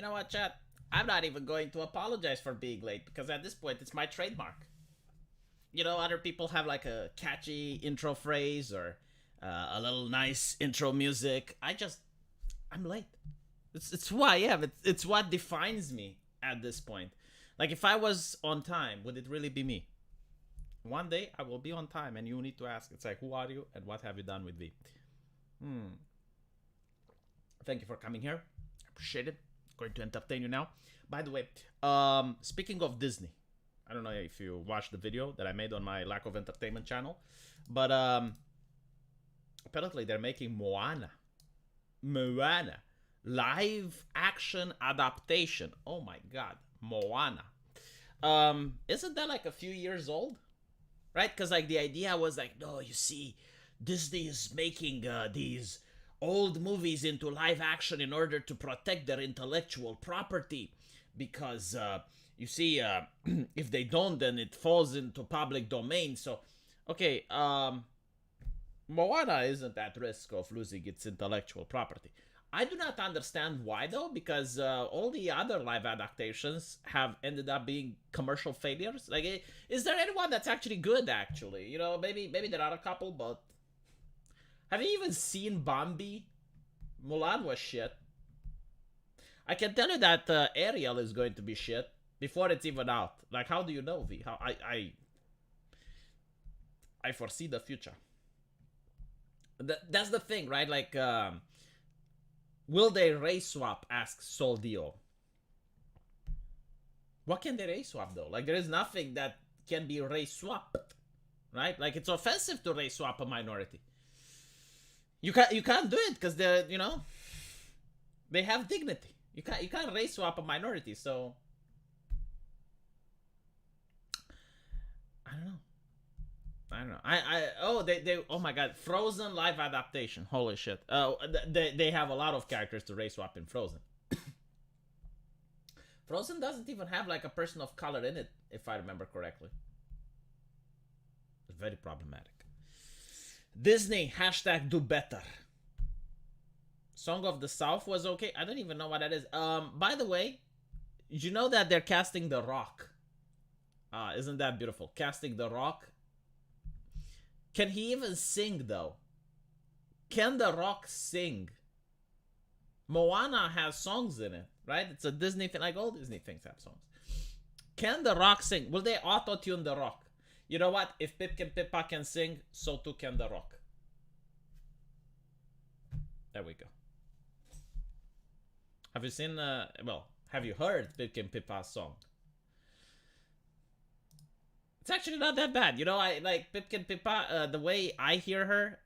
You know what, chat? I'm not even going to apologize for being late because at this point it's my trademark. You know, other people have like a catchy intro phrase or a little nice intro music. I'm late. It's who I am. It's what defines me at this point. Like if I was on time, would it really be me? One day I will be on time, and you need to ask. It's like, who are you, and what have you done with me? Thank you for coming here. I appreciate it. Going to entertain you now. By the way, speaking of Disney, I don't know if you watched the video that I made on my lack of entertainment channel, but apparently they're making Moana live action adaptation. Oh my god, Moana. Isn't that like a few years old? Right? Because like the idea was like, no, you see, Disney is making these old movies into live action in order to protect their intellectual property, because you see, if they don't, then it falls into public domain. So, okay, Moana isn't at risk of losing its intellectual property. I do not understand why though, because all the other live adaptations have ended up being commercial failures. Like, is there anyone that's actually good? Actually, you know, maybe there are a couple, but have you even seen Bambi? Mulan was shit. I can tell you that Ariel is going to be shit before it's even out. Like, how do you know, V? How I foresee the future. That's the thing, right? Like, will they race swap? Asks Soldio. What can they race swap though? Like, there is nothing that can be race swapped, right? Like, it's offensive to race swap a minority. You can't do it because they're, you know, they have dignity. You can't race swap a minority. So I don't know. They oh my god, Frozen live adaptation. Holy shit. They have a lot of characters to race swap in Frozen. Frozen doesn't even have like a person of color in it, if I remember correctly. It's very problematic. Disney hashtag do better. Song of the South was okay. I don't even know what that is. By the way, you know that they're casting The Rock. Isn't that beautiful? Casting The Rock. Can he even sing though? Can The Rock sing? Moana has songs in it, right? It's a Disney thing. Like all Disney things have songs. Can The Rock sing? Will they auto-tune The Rock? You know what? If Pipkin Pippa can sing, so too can The Rock. There we go. Have you seen, have you heard Pipkin Pippa's song? It's actually not that bad. You know, I like Pipkin Pippa, the way I hear her,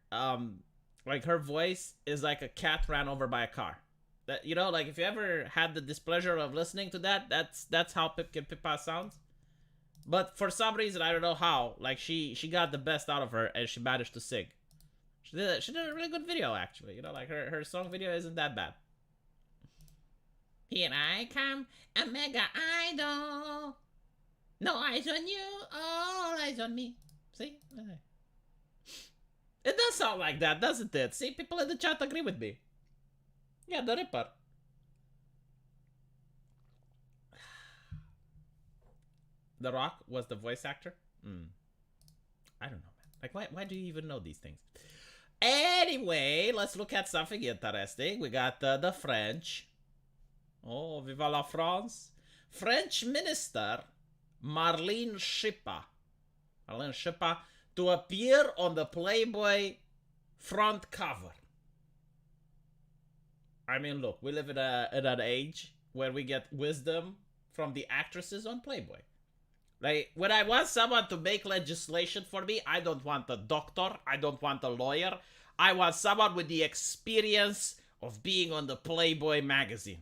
like her voice is like a cat ran over by a car. That, you know, like if you ever had the displeasure of listening to that, that's how Pipkin Pippa sounds. But for some reason, I don't know how, like she got the best out of her and she managed to sing. She did a really good video, actually. You know, like her song video isn't that bad. Here I come, a mega idol. No eyes on you, all eyes on me. See? It does sound like that, doesn't it? See, people in the chat agree with me. Yeah, the Ripper. The Rock was the voice actor? I don't know, man. Like, why do you even know these things? Anyway, let's look at something interesting. We got the French. Oh, viva la France. French minister Marlene Schiappa to appear on the Playboy front cover. I mean, look, we live in an age where we get wisdom from the actresses on Playboy. Like, when I want someone to make legislation for me, I don't want a doctor, I don't want a lawyer. I want someone with the experience of being on the Playboy magazine.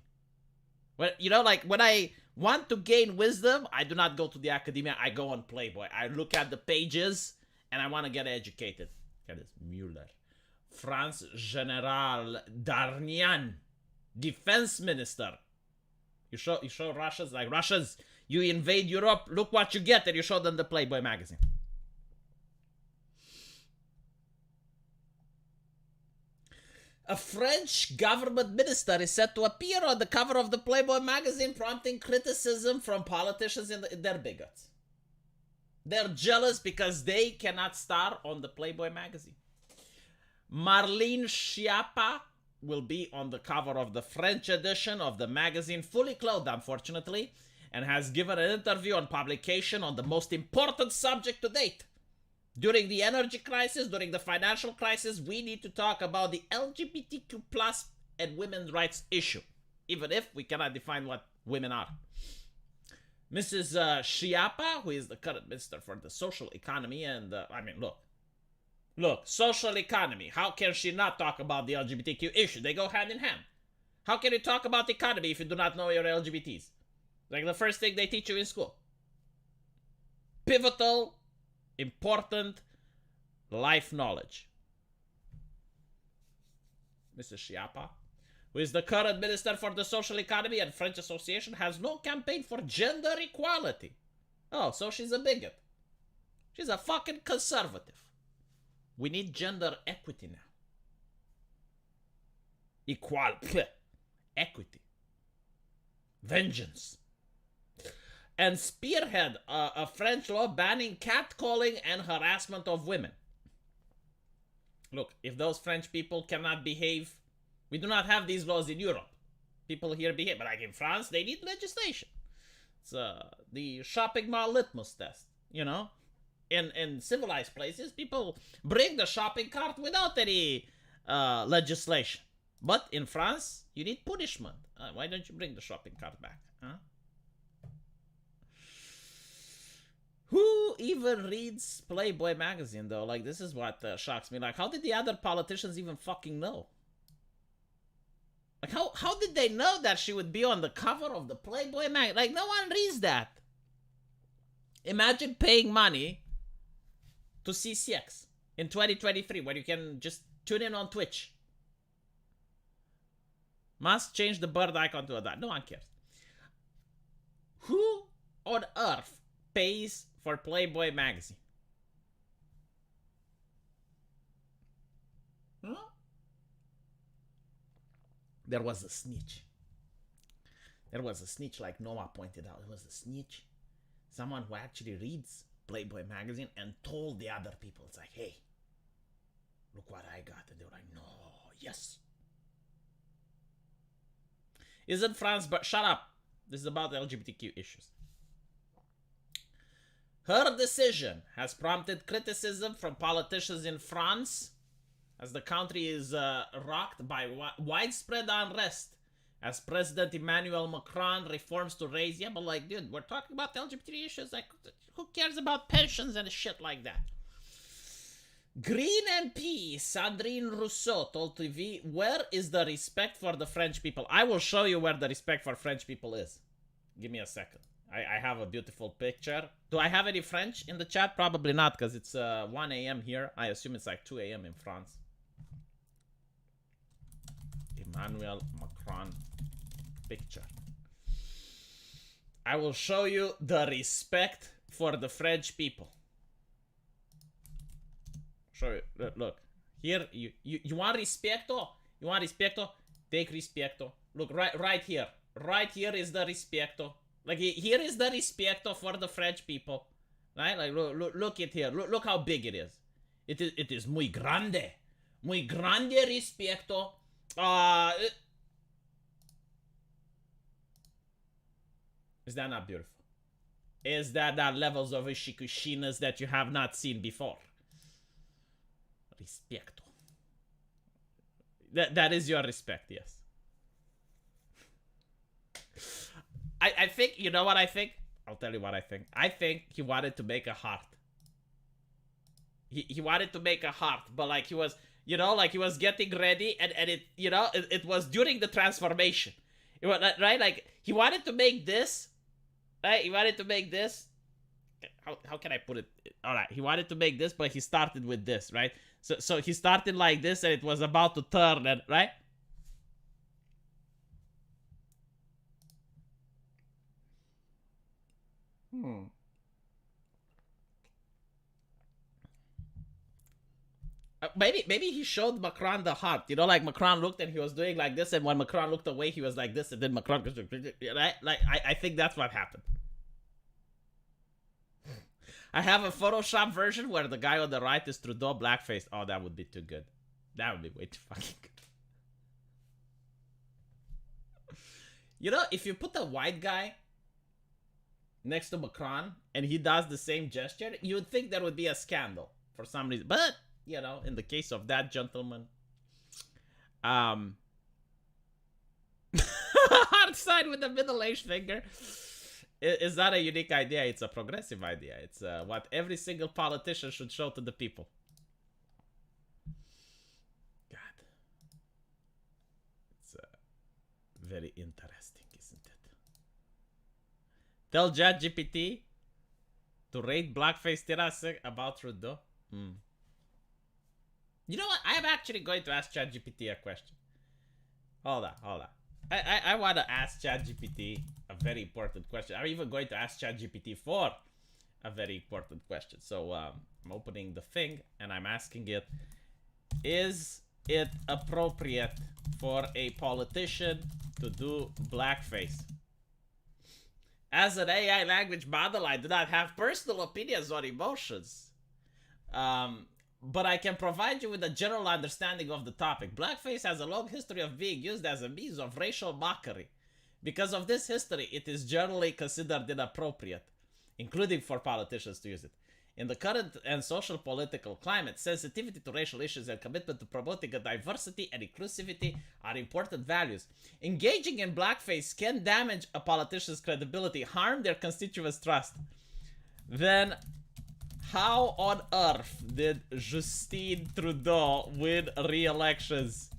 When, you know, like, when I want to gain wisdom, I do not go to the academia, I go on Playboy. I look at the pages, and I want to get educated. Look at this, Mueller. France General Darnian, defense minister. You show Russians, like, Russians, you invade Europe, look what you get, and you show them the Playboy magazine. A French government minister is set to appear on the cover of the Playboy magazine, prompting criticism from politicians and their bigots. They're jealous because they cannot star on the Playboy magazine. Marlene Schiappa will be on the cover of the French edition of the magazine, fully clothed, unfortunately, and has given an interview on publication on the most important subject to date. During the energy crisis, during the financial crisis, we need to talk about the LGBTQ plus and women's rights issue, even if we cannot define what women are. Mrs. Schiappa, who is the current minister for the social economy, and look, social economy. How can she not talk about the LGBTQ issue? They go hand in hand. How can you talk about economy if you do not know your LGBTs? Like the first thing they teach you in school. Pivotal, important life knowledge. Mrs. Schiappa, who is the current minister for the social economy and French Association, has no campaign for gender equality. Oh, so she's a bigot. She's a fucking conservative. We need gender equity now. Equality. Equity. Vengeance. And spearhead a French law banning catcalling and harassment of women. Look, if those French people cannot behave, we do not have these laws in Europe. People here behave, but like in France, they need legislation. It's the shopping mall litmus test, you know? In civilized places, people bring the shopping cart without any legislation. But in France, you need punishment. Why don't you bring the shopping cart back? Huh? Who even reads Playboy magazine, though? Like, this is what shocks me. Like, how did the other politicians even fucking know? Like, how did they know that she would be on the cover of the Playboy magazine? Like, no one reads that. Imagine paying money to see sex in 2023 when you can just tune in on Twitch. Must change the bird icon to a dot. No one cares. Who on earth pays for Playboy magazine? Huh? There was a snitch. There was a snitch, like Noah pointed out. There was a snitch. Someone who actually reads Playboy magazine and told the other people. It's like, hey, look what I got. And they were like, no, yes. Isn't France, but shut up. This is about LGBTQ issues. Her decision has prompted criticism from politicians in France as the country is rocked by widespread unrest as President Emmanuel Macron reforms to raise. Yeah, but like, dude, we're talking about LGBT issues. Like, who cares about pensions and shit like that? Green MP Sandrine Rousseau told TV, where is the respect for the French people? I will show you where the respect for French people is. Give me a second. I have a beautiful picture. Do I have any French in the chat? Probably not, because it's 1 a.m. here. I assume it's like 2 a.m. in France. Emmanuel Macron picture. I will show you the respect for the French people. Show you. Look. Here, you want rispetto? You want rispetto? Take rispetto. Look, right here. Right here is the rispetto. Like, here is the rispetto for the French people. Right? Like, look it here. Look how big it is. It is muy grande. Muy grande rispetto. Is that not beautiful? Is that not levels of ishikushinas that you have not seen before? Rispetto. That is your respect, yes. I think, you know what I think? I'll tell you what I think. I think he wanted to make a heart. He wanted to make a heart, but like he was, you know, like he was getting ready and it, you know, it was during the transformation. It was, right? Like he wanted to make this, right? He wanted to make this. How can I put it? All right. He wanted to make this, but he started with this, right? So he started like this and it was about to turn, and right? Maybe he showed Macron the heart. You know, like Macron looked and he was doing like this, and when Macron looked away, he was like this, and then Macron goes, right? Like I think that's what happened. I have a Photoshop version where the guy on the right is Trudeau blackface. Oh, that would be too good. That would be way too fucking good. You know, if you put the white guy next to Macron and he does the same gesture, you would think there would be a scandal for some reason. But, you know, in the case of that gentleman, hard side with the middle-aged finger is not a unique idea. It's a progressive idea. It's what every single politician should show to the people. God. It's very interesting, isn't it? Tell ChatGPT to rate blackface Tirasek about Trudeau. You know what? I am actually going to ask ChatGPT a question. Hold on. I want to ask ChatGPT a very important question. I'm even going to ask ChatGPT for a very important question. So I'm opening the thing and I'm asking it, is it appropriate for a politician to do blackface? As an AI language model, I do not have personal opinions or emotions. But I can provide you with a general understanding of the topic. Blackface has a long history of being used as a means of racial mockery. Because of this history, it is generally considered inappropriate, including for politicians to use it. In the current and social political climate, sensitivity to racial issues and commitment to promoting a diversity and inclusivity are important values. Engaging in blackface can damage a politician's credibility, harm their constituents' trust. Then, how on earth did Justin Trudeau win re-elections?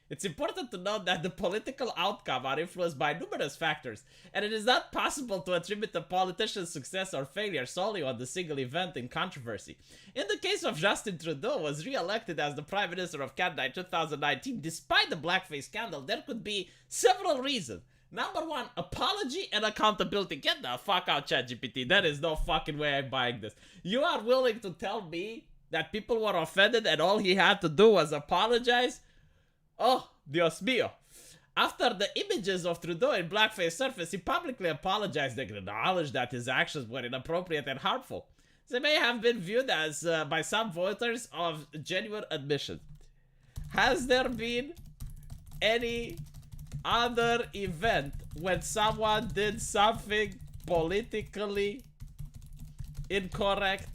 It's important to note that the political outcome are influenced by numerous factors, and it is not possible to attribute a politician's success or failure solely on the single event in controversy. In the case of Justin Trudeau was re-elected as the Prime Minister of Canada in 2019, despite the blackface scandal, there could be several reasons. Number one, apology and accountability. Get the fuck out, ChatGPT. There is no fucking way I'm buying this. You are willing to tell me that people were offended and all he had to do was apologize? Oh, Dios mío. After the images of Trudeau in blackface surfaced, he publicly apologized and acknowledged that his actions were inappropriate and harmful. They may have been viewed as, by some voters, of genuine admission. Has there been any other event when someone did something politically incorrect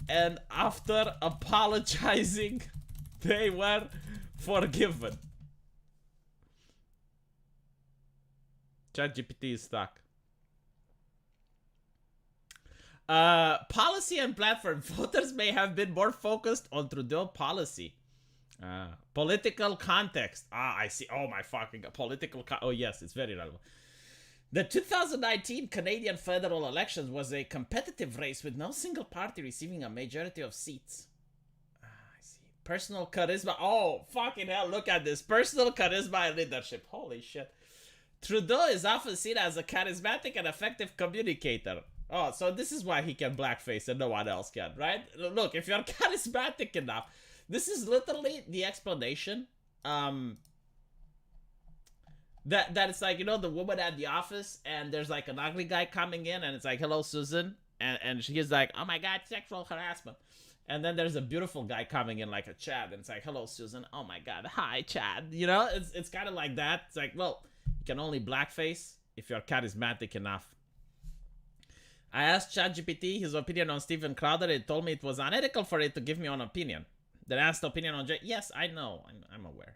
and after apologizing, they were forgiven? ChatGPT is stuck. Policy and platform. Voters may have been more focused on Trudeau policy. Political context. I see. Oh my fucking political. Oh yes, it's very relevant. The 2019 Canadian federal elections was a competitive race with no single party receiving a majority of seats. I see. Personal charisma. Oh fucking hell! Look at this. Personal charisma and leadership. Holy shit. Trudeau is often seen as a charismatic and effective communicator. Oh, so this is why he can blackface and no one else can, right? Look, if you're charismatic enough. This is literally the explanation. That it's like, you know, the woman at the office and there's like an ugly guy coming in and it's like, hello, Susan. And she's like, oh my God, sexual harassment. And then there's a beautiful guy coming in like a Chad and it's like, hello, Susan. Oh my God, hi, Chad. You know, it's kind of like that. It's like, well, you can only blackface if you're charismatic enough. I asked ChatGPT his opinion on Steven Crowder. It told me it was unethical for it to give me an opinion. Then asked opinion on Jay. Yes, I know. I'm aware.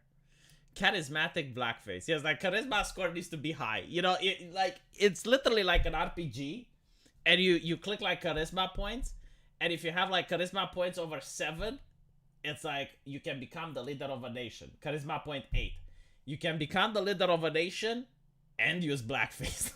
Charismatic blackface. Yes, like charisma score needs to be high. You know, it's literally like an RPG, and you click like charisma points, and if you have like charisma points over 7, it's like you can become the leader of a nation. Charisma point 8, you can become the leader of a nation and use blackface.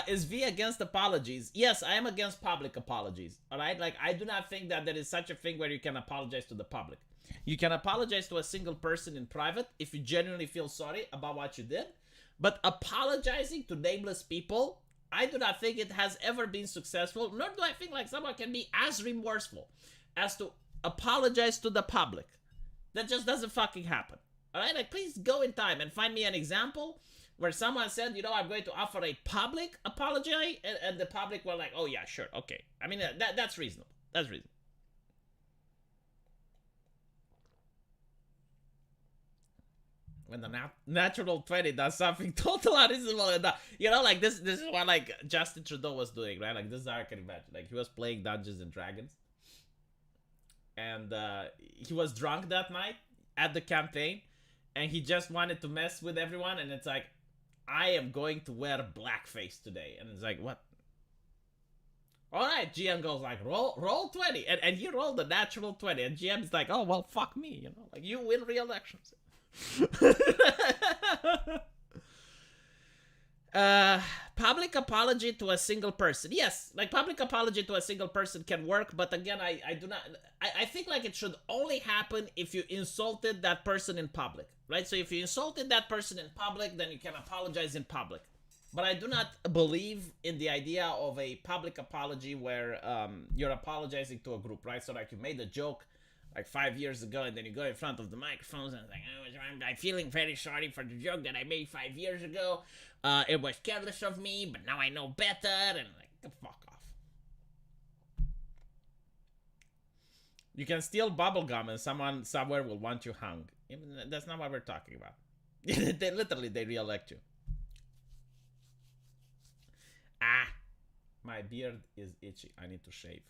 Is V against apologies? Yes, I am against public apologies. Alright? Like, I do not think that there is such a thing where you can apologize to the public. You can apologize to a single person in private if you genuinely feel sorry about what you did. But apologizing to nameless people I do not think it has ever been successful, nor do I think like someone can be as remorseful as to apologize to the public. That just doesn't fucking happen. Alright, like please go in time and find me an example where someone said, you know, I'm going to offer a public apology, and the public were like, oh yeah, sure, okay. I mean, that's reasonable. That's reasonable. When the natural 20 does something totally unreasonable enough. You know, like this is what like Justin Trudeau was doing, right? Like this is how I can imagine. Like he was playing Dungeons and Dragons. And he was drunk that night at the campaign. And he just wanted to mess with everyone. And it's like, I am going to wear blackface today. And it's like, what? Alright, GM goes like, roll 20. And he rolled the natural 20. And GM is like, oh, well, fuck me. You know, like you win re-elections. Public apology to a single person. Yes, like public apology to a single person can work, but again, I do not. I think like it should only happen if you insulted that person in public, right? So if you insulted that person in public, then you can apologize in public. But I do not believe in the idea of a public apology where you're apologizing to a group, right? So like you made a joke like 5 years ago, and then you go in front of the microphones and it's like, oh, I'm feeling very sorry for the joke that I made 5 years ago. It was careless of me, but now I know better, and like, the fuck off. You can steal bubblegum and someone somewhere will want you hung. That's not what we're talking about. They re-elect you. Ah, my beard is itchy. I need to shave.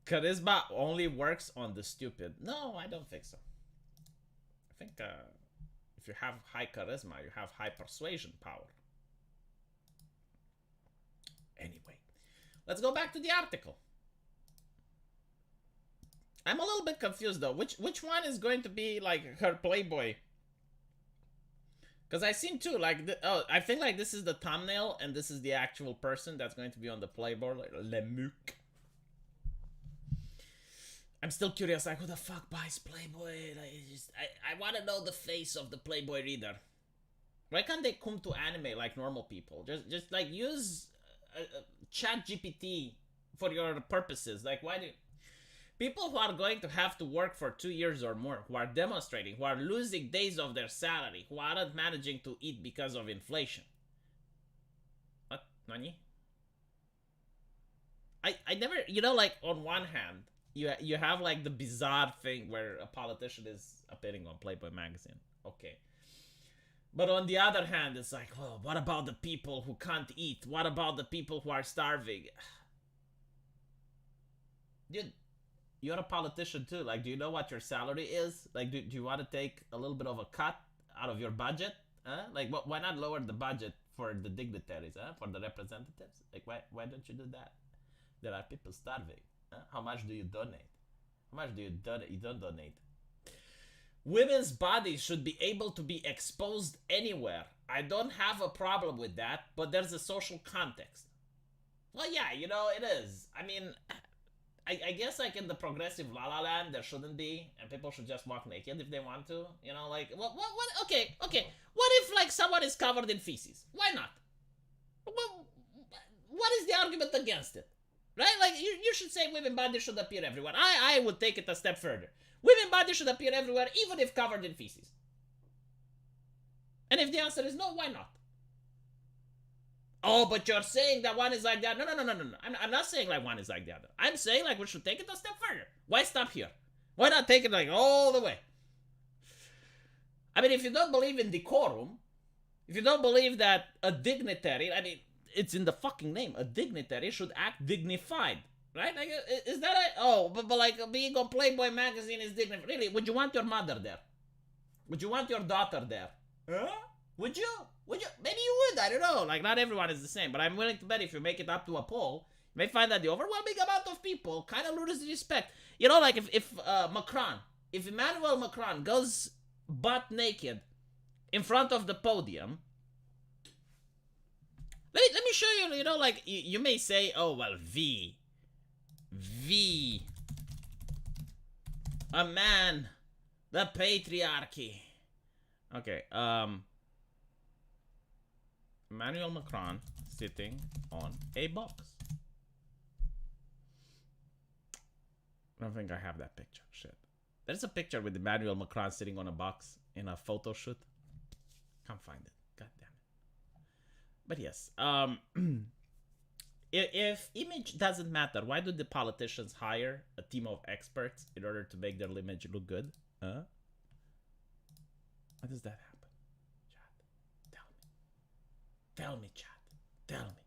Charisma only works on the stupid. No, I don't think so. I think if you have high charisma, you have high persuasion power. Anyway, let's go back to the article. I'm a little bit confused though. Which one is going to be like her Playboy? Because I seen two, like, I think like this is the thumbnail and this is the actual person that's going to be on the Playboy, like Lemuc. I'm still curious, like, who the fuck buys Playboy? Like, I want to know the face of the Playboy reader. Why can't they come to anime like normal people? Just like, use Chat GPT for your purposes. Like, why do... People who are going to have to work for 2 years or more, who are demonstrating, who are losing days of their salary, who aren't managing to eat because of inflation. What? Nani? I never... You know, like, on one hand... You have like the bizarre thing where a politician is appearing on Playboy magazine. Okay. But on the other hand, it's like, oh, what about the people who can't eat? What about the people who are starving? Dude, you're a politician too. Like, do you know what your salary is? Like, do you want to take a little bit of a cut out of your budget? Like, why not lower the budget for the dignitaries, for the representatives? Like, why don't you do that? There are people starving. How much do you donate? How much do you donate? You don't donate. Women's bodies should be able to be exposed anywhere. I don't have a problem with that, but there's a social context. Well, yeah, you know, it is. I mean, I guess like in the progressive La La Land, there shouldn't be, and people should just walk naked if they want to. You know, like, what, okay. What if, like, someone is covered in feces? Why not? What is the argument against it? Right? Like, you should say women bodies should appear everywhere. I would take it a step further. Women bodies should appear everywhere, even if covered in feces. And if the answer is no, why not? Oh, but you're saying that one is like the other. No. I'm not saying like one is like the other. I'm saying like we should take it a step further. Why stop here? Why not take it like all the way? I mean, if you don't believe in decorum, if you don't believe that a dignitary, I mean, it's in the fucking name. A dignitary should act dignified, right? Like, is that a... Oh, but like being on Playboy magazine is dignified. Really? Would you want your mother there? Would you want your daughter there? Huh? Would you? Maybe you would. I don't know. Like, not everyone is the same. But I'm willing to bet if you make it up to a poll, you may find that the overwhelming amount of people kind of lose respect. You know, like if Emmanuel Macron goes butt naked in front of the podium... Let me show you, you know, like, you may say, oh, well, a man, the patriarchy. Okay, Emmanuel Macron sitting on a box. I don't think I have that picture. Shit. There's a picture with Emmanuel Macron sitting on a box in a photo shoot. Can't find it. God damn it. But yes, if image doesn't matter, why do the politicians hire a team of experts in order to make their image look good? Huh? Why does that happen? Chat, tell me. Tell me, chat. Tell me.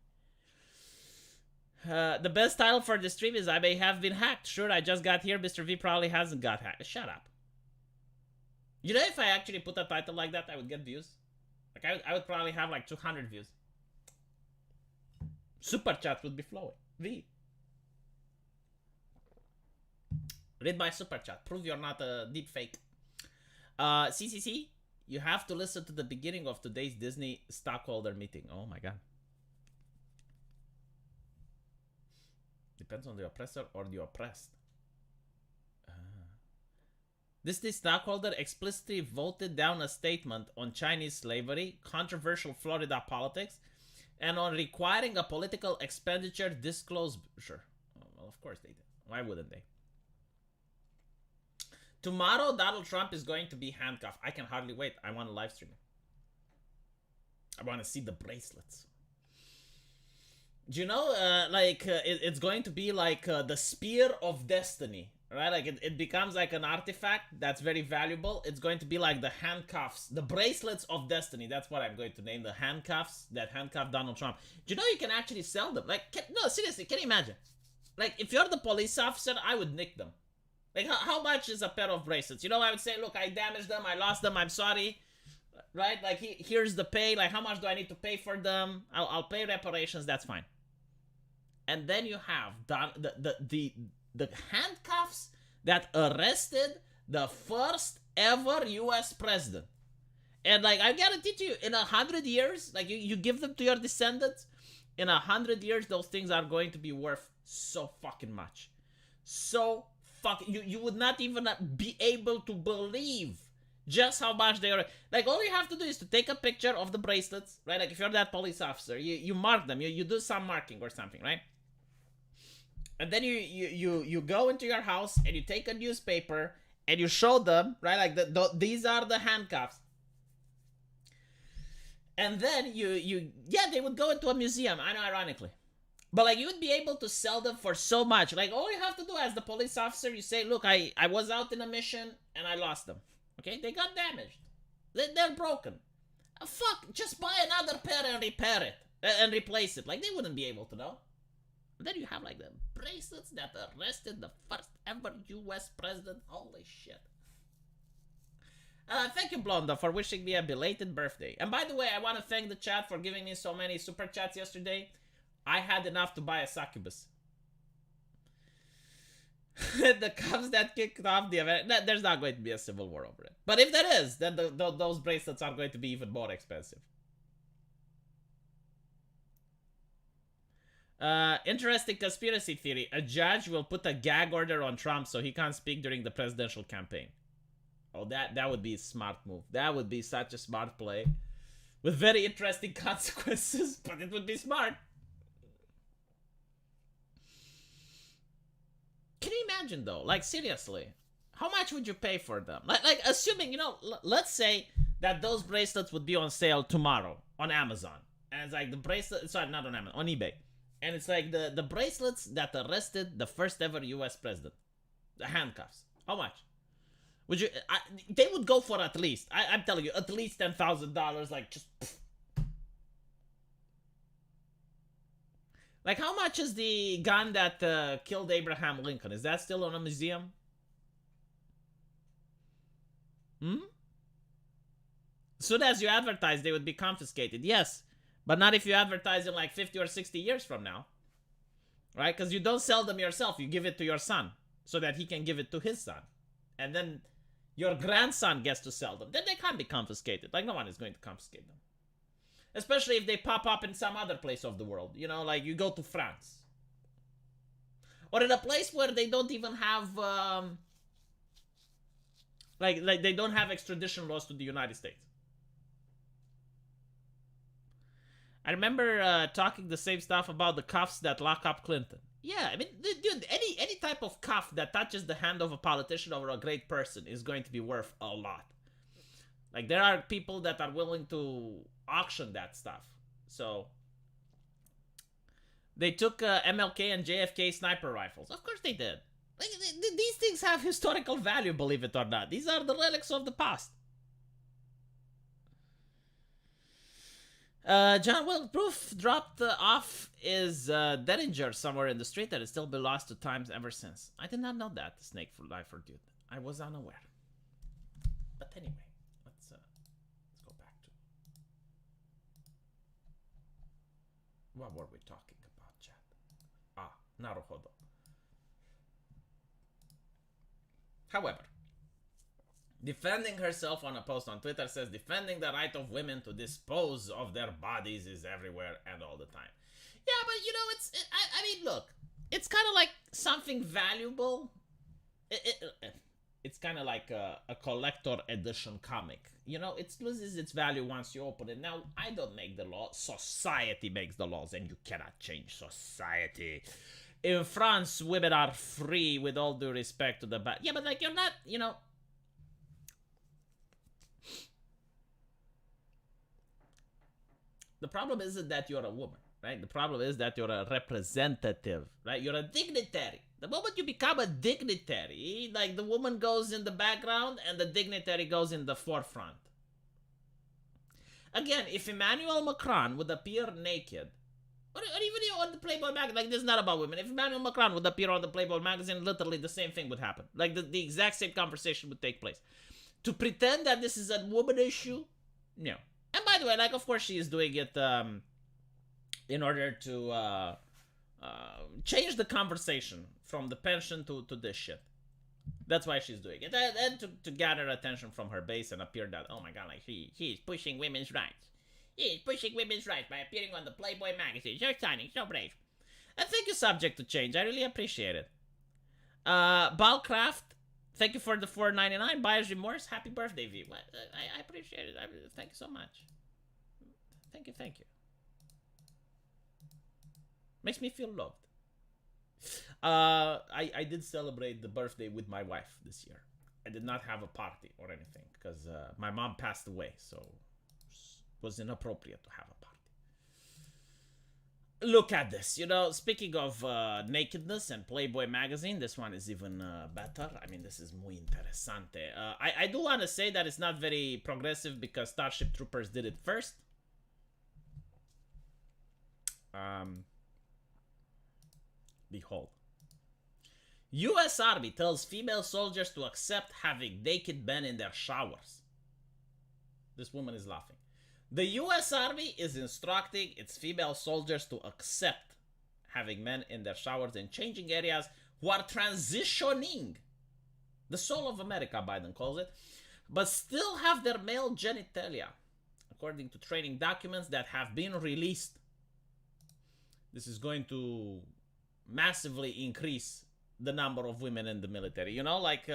The best title for the stream is I may have been hacked. Sure, I just got here. Mr. V probably hasn't got hacked. Shut up. You know, if I actually put a title like that, I would get views. Like, I would probably have like 200 views. Super chat would be flowing. V. Read my super chat. Prove you're not a deep fake. CCC, you have to listen to the beginning of today's Disney stockholder meeting. Oh my god. Depends on the oppressor or the oppressed. Disney stockholder explicitly voted down a statement on Chinese slavery, controversial Florida politics, and on requiring a political expenditure disclosure. Oh, well, of course they did. Why wouldn't they? Tomorrow, Donald Trump is going to be handcuffed. I can hardly wait. I want to live stream it. I want to see the bracelets. Do you know, it's going to be like the Spear of Destiny, right? Like, it becomes like an artifact that's very valuable. It's going to be like the handcuffs, the bracelets of destiny. That's what I'm going to name the handcuffs that handcuff Donald Trump. Do you know you can actually sell them? Like, no, seriously, can you imagine? Like, if you're the police officer, I would nick them. Like, how much is a pair of bracelets? You know, I would say, look, I damaged them, I lost them, I'm sorry. Right? Like, here's the pay. Like, how much do I need to pay for them? I'll pay reparations, that's fine. And then you have the handcuffs that arrested the first ever US president. And like, I guarantee to you, in 100 years, like you give them to your descendants, in 100 years, those things are going to be worth so fucking much. So fucking, you would not even be able to believe just how much they are. Like, all you have to do is to take a picture of the bracelets, right? Like, if you're that police officer, you mark them, you do some marking or something, right? And then you go into your house and you take a newspaper and you show them, right? Like, these are the handcuffs. And then yeah, they would go into a museum, I know, ironically. But like, you would be able to sell them for so much. Like, all you have to do as the police officer, you say, look, I was out in a mission and I lost them. Okay, they got damaged. They're broken. Fuck, just buy another pair and repair it. And replace it. Like, they wouldn't be able to know. And then you have like the bracelets that arrested the first ever US president. Holy shit. Thank you, Blonda, for wishing me a belated birthday. And by the way, I want to thank the chat for giving me so many super chats yesterday. I had enough to buy a succubus. The Cubs that kicked off the event. There's not going to be a civil war over it. But if there is, then those bracelets are going to be even more expensive. Interesting conspiracy theory. A judge will put a gag order on Trump so he can't speak during the presidential campaign. Oh, that would be a smart move. That would be such a smart play. With very interesting consequences, but it would be smart. Can you imagine, though? Like, seriously, how much would you pay for them? Like assuming, you know, let's say that those bracelets would be on sale tomorrow on Amazon. And it's like the bracelet, sorry, not on Amazon, on eBay. And it's like the bracelets that arrested the first ever US president. The handcuffs. How much? Would you, they would go for at least, I'm telling you, at least $10,000, like, just, pff. Like, how much is the gun that killed Abraham Lincoln? Is that still in a museum? As soon as you advertise, they would be confiscated, yes. But not if you advertise in like 50 or 60 years from now. Right? Because you don't sell them yourself, you give it to your son. So that he can give it to his son. And then your grandson gets to sell them. Then they can't be confiscated. Like, no one is going to confiscate them. Especially if they pop up in some other place of the world. You know, like you go to France. Or in a place where they don't even have... like they don't have extradition laws to the United States. I remember talking the same stuff about the cuffs that lock up Clinton. Yeah, I mean, dude, any type of cuff that touches the hand of a politician or a great person is going to be worth a lot. Like, there are people that are willing to auction that stuff. So, they took MLK and JFK sniper rifles. Of course they did. Like, these things have historical value, believe it or not. These are the relics of the past. John Will Proof dropped off is Derringer somewhere in the street that has still been lost 2 times ever since. I did not know that, the Snake for Life or dude. I was unaware. But anyway, let's go back to what were we talking about, chat? Naruhodo. However, defending herself on a post on Twitter says defending the right of women to dispose of their bodies is everywhere and all the time. Yeah, but you know, I mean, look, it's kind of like something valuable. It's kind of like a collector edition comic. You know, it loses its value once you open it. Now, I don't make the law. Society makes the laws, and you cannot change society. In France, women are free with all due respect to the bad. Yeah, but like, you're not, you know. The problem isn't that you're a woman, right? The problem is that you're a representative, right? You're a dignitary. The moment you become a dignitary, like, the woman goes in the background and the dignitary goes in the forefront. Again, if Emmanuel Macron would appear naked, or even on the Playboy magazine, like, this is not about women. If Emmanuel Macron would appear on the Playboy magazine, literally the same thing would happen. Like, the exact same conversation would take place. To pretend that this is a woman issue, no. And by the way, like, of course she is doing it in order to change the conversation from the pension to this shit. That's why she's doing it. And to gather attention from her base and appear that, oh my god, like, she is pushing women's rights. He is pushing women's rights by appearing on the Playboy magazine. So exciting, so brave. And thank you, Subject to Change. I really appreciate it. Balcraft, thank you for the $4.99. Buyer's Remorse. Happy birthday, V. I appreciate it. Thank you so much. Thank you. Makes me feel loved. I did celebrate the birthday with my wife this year. I did not have a party or anything because my mom passed away, so it was inappropriate to have a party. Look at this. You know, speaking of nakedness and Playboy magazine, this one is even better. I mean, this is muy interesante. I do want to say that it's not very progressive because Starship Troopers did it first. Behold. U.S. Army tells female soldiers to accept having naked men in their showers. This woman is laughing. The U.S. Army is instructing its female soldiers to accept having men in their showers in changing areas who are transitioning. The soul of America, Biden calls it. But still have their male genitalia, according to training documents that have been released. This is going to massively increase the number of women in the military. You know, like,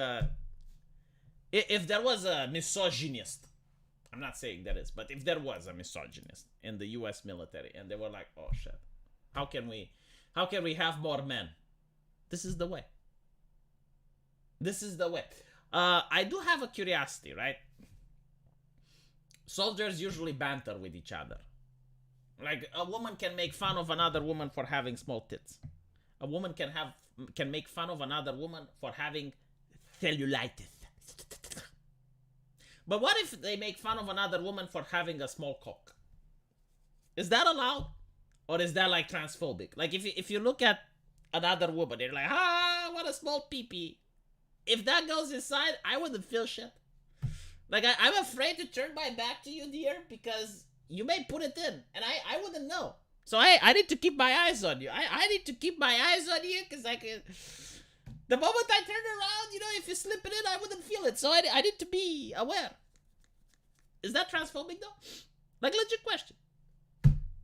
if there was a misogynist, I'm not saying there is, but if there was a misogynist in the U.S. military and they were like, oh shit, how can we have more men? This is the way. This is the way. I do have a curiosity, right? Soldiers usually banter with each other. Like, a woman can make fun of another woman for having small tits. A woman can make fun of another woman for having cellulitis. But what if they make fun of another woman for having a small cock? Is that allowed? Or is that like transphobic? Like, if you look at another woman, they're like, ah, what a small pee-pee. If that goes inside, I wouldn't feel shit. Like, I'm afraid to turn my back to you, dear, because you may put it in, and I wouldn't know. So I need to keep my eyes on you. I need to keep my eyes on you, because the moment I turn around, you know, if you slip it in, I wouldn't feel it. So I need to be aware. Is that transphobic, though? Like, legit question.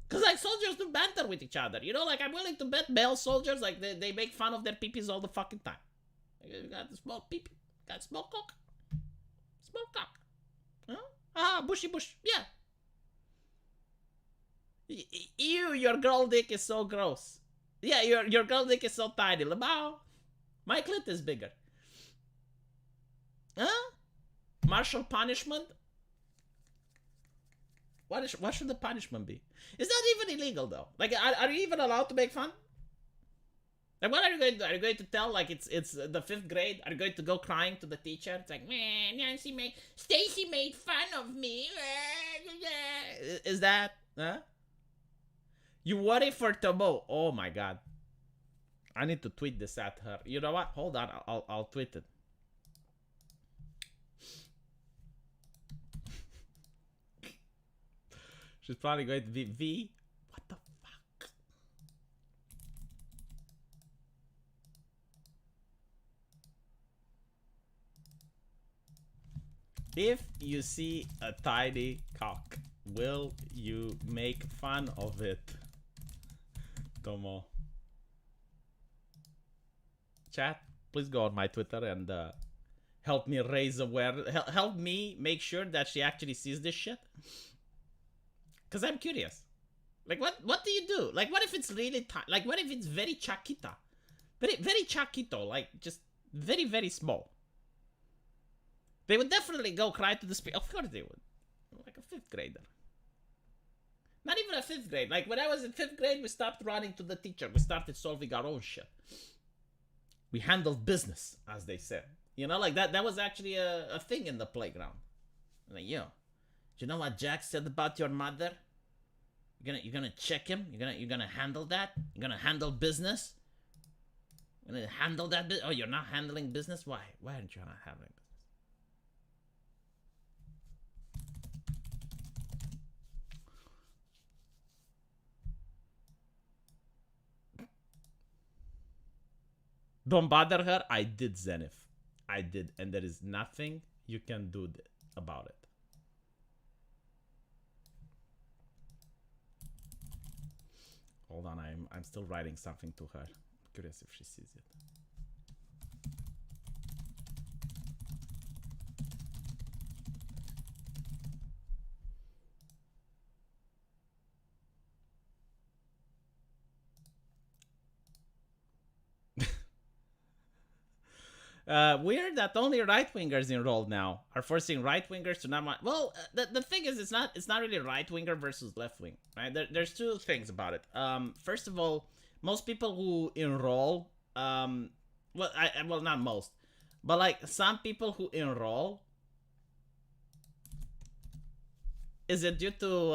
Because, like, soldiers do banter with each other. You know, like, I'm willing to bet male soldiers, like, they make fun of their peepees all the fucking time. Like, you got the small peepee. Got small cock. Small cock. Huh? Ah, bushy bush. Yeah. Your girl dick is so gross. Yeah, your girl dick is so tiny. Lamau, my clit is bigger. Huh? Martial punishment? What should the punishment be? Is that even illegal though? Like, are you even allowed to make fun? Like, what are you going to do? Are you going to tell, like, it's the 5th grade? Are you going to go crying to the teacher? It's like, man, Stacy made fun of me. Is that, huh? You worry for Tomo. Oh my god. I need to tweet this at her. You know what? Hold on. I'll tweet it. She's probably going to be V. What the fuck? If you see a tiny cock, will you make fun of it? Tomo. Chat, please go on my Twitter and help me raise awareness. Help me make sure that she actually sees this shit. Because I'm curious. Like, what do you do? Like, what if it's really like, what if it's very chaquita? Very chaquito. Like, just very, very small. They would definitely go cry to the speaker. Of course they would. Like a 5th grader. Not even a 5th grade. Like, when I was in 5th grade, we stopped running to the teacher. We started solving our own shit. We handled business, as they said. You know, like, that was actually a thing in the playground. Like, yo, do you know what Jack said about your mother? You're gonna check him? You're gonna handle that? You're gonna handle business? You're gonna handle that Oh, you're not handling business? Why? Why aren't you not handling business? Don't bother her. I did, Zenith. I did, and there is nothing you can do about it. Hold on, I'm still writing something to her. I'm curious if she sees it. Weird that only right-wingers enrolled now are forcing right-wingers to not. Well, the thing is, it's not really right-winger versus left-wing, right? There's two things about it. First of all, most people who enroll, well, not most, but like some people who enroll, is it due to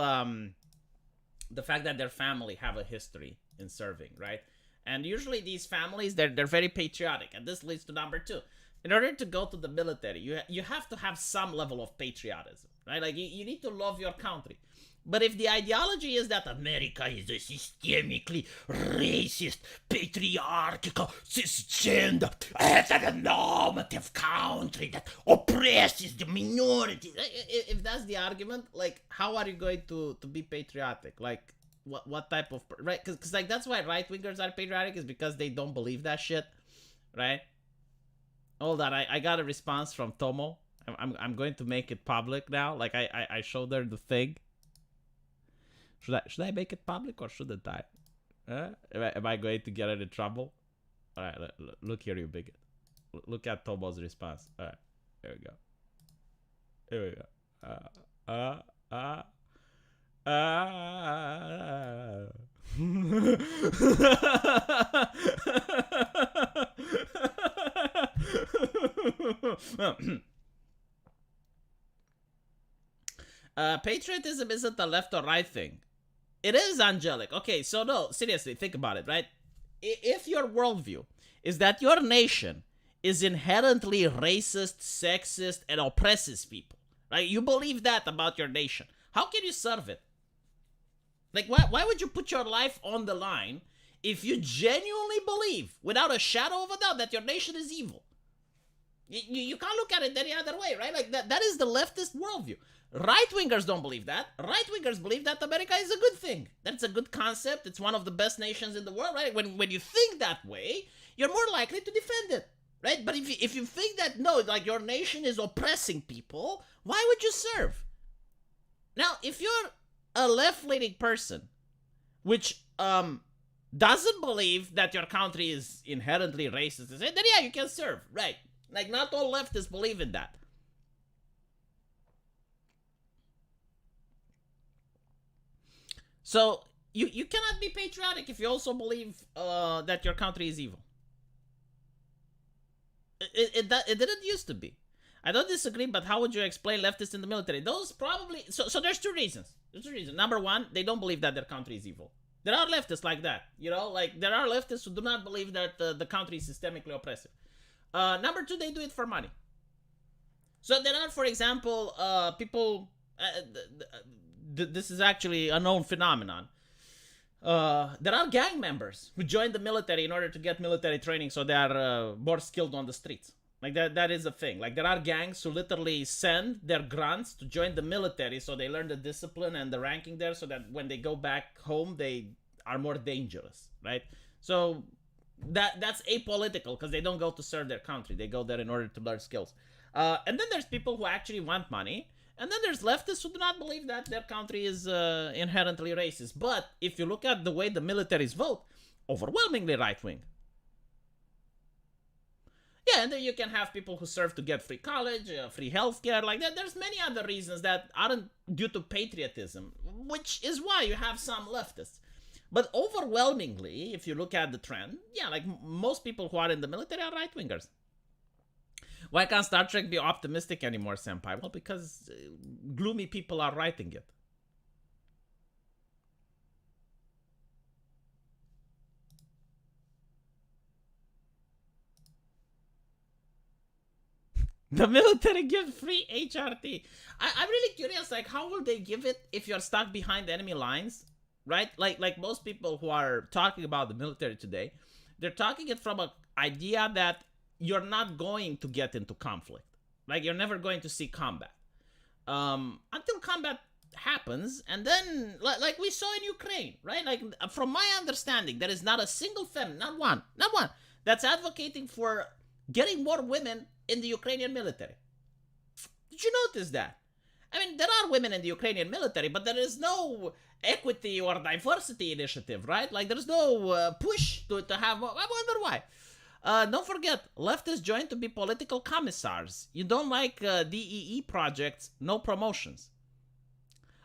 the fact that their family have a history in serving, right? And usually these families, they're very patriotic. And this leads to number 2. In order to go to the military, you have to have some level of patriotism, right? Like, you need to love your country. But if the ideology is that America is a systemically racist, patriarchal, cisgender, heteronormative country that oppresses the minorities, if that's the argument, like, how are you going to be patriotic? Like, what type of, right? Because like, that's why right-wingers are patriotic, is because they don't believe that shit, right? Hold on, I got a response from Tomo. I'm going to make it public now. Like, I showed her the thing. Should I make it public or shouldn't I? Am I going to get into trouble? All right, look here, you bigot. Look at Tomo's response. All right, here we go. Here we go. Patriotism isn't a left or right thing. It is, Angelic. Okay, so no, seriously, think about it, right? If your worldview is that your nation is inherently racist, sexist, and oppresses people, right? You believe that about your nation. How can you serve it? Like, why would you put your life on the line if you genuinely believe, without a shadow of a doubt, that your nation is evil? You can't look at it any other way, right? Like, that is the leftist worldview. Right-wingers don't believe that. Right-wingers believe that America is a good thing. That's a good concept. It's one of the best nations in the world, right? When you think that way, you're more likely to defend it, right? But if you think that, no, like, your nation is oppressing people, why would you serve? Now, if you're a left-leaning person, which doesn't believe that your country is inherently racist, then yeah, you can serve, right? Like, not all leftists believe in that. So you cannot be patriotic if you also believe that your country is evil. It didn't used to be. I don't disagree, but how would you explain leftists in the military? Those probably... So there's two reasons. Number one, they don't believe that their country is evil. There are leftists like that, you know? Like, there are leftists who do not believe that the country is systemically oppressive. Number two, they do it for money. So there are, for example, people... this is actually a known phenomenon. There are gang members who join the military in order to get military training so they are more skilled on the streets. Like, that is a thing. Like, there are gangs who literally send their grunts to join the military so they learn the discipline and the ranking there so that when they go back home, they are more dangerous, right? So that's apolitical because they don't go to serve their country. They go there in order to learn skills. And then there's people who actually want money. And then there's leftists who do not believe that their country is inherently racist. But if you look at the way the militaries vote, overwhelmingly right-wing. Yeah, and then you can have people who serve to get free college, free healthcare, like that. There's many other reasons that aren't due to patriotism, which is why you have some leftists. But overwhelmingly, if you look at the trend, yeah, like most people who are in the military are right-wingers. Why can't Star Trek be optimistic anymore, Senpai? Well, because gloomy people are writing it. The military gives free HRT. I'm really curious, like, how will they give it if you're stuck behind enemy lines, right? Like most people who are talking about the military today, they're talking it from an idea that you're not going to get into conflict. Like, you're never going to see combat. Until combat happens, and then, like we saw in Ukraine, right? Like, from my understanding, there is not a single feminist, not one, that's advocating for getting more women in the Ukrainian military. Did you notice that? I mean, there are women in the Ukrainian military, but there is no equity or diversity initiative, right? Like, there's no push to have... I wonder why. Don't forget, leftists join to be political commissars. You don't like DEE projects, no promotions.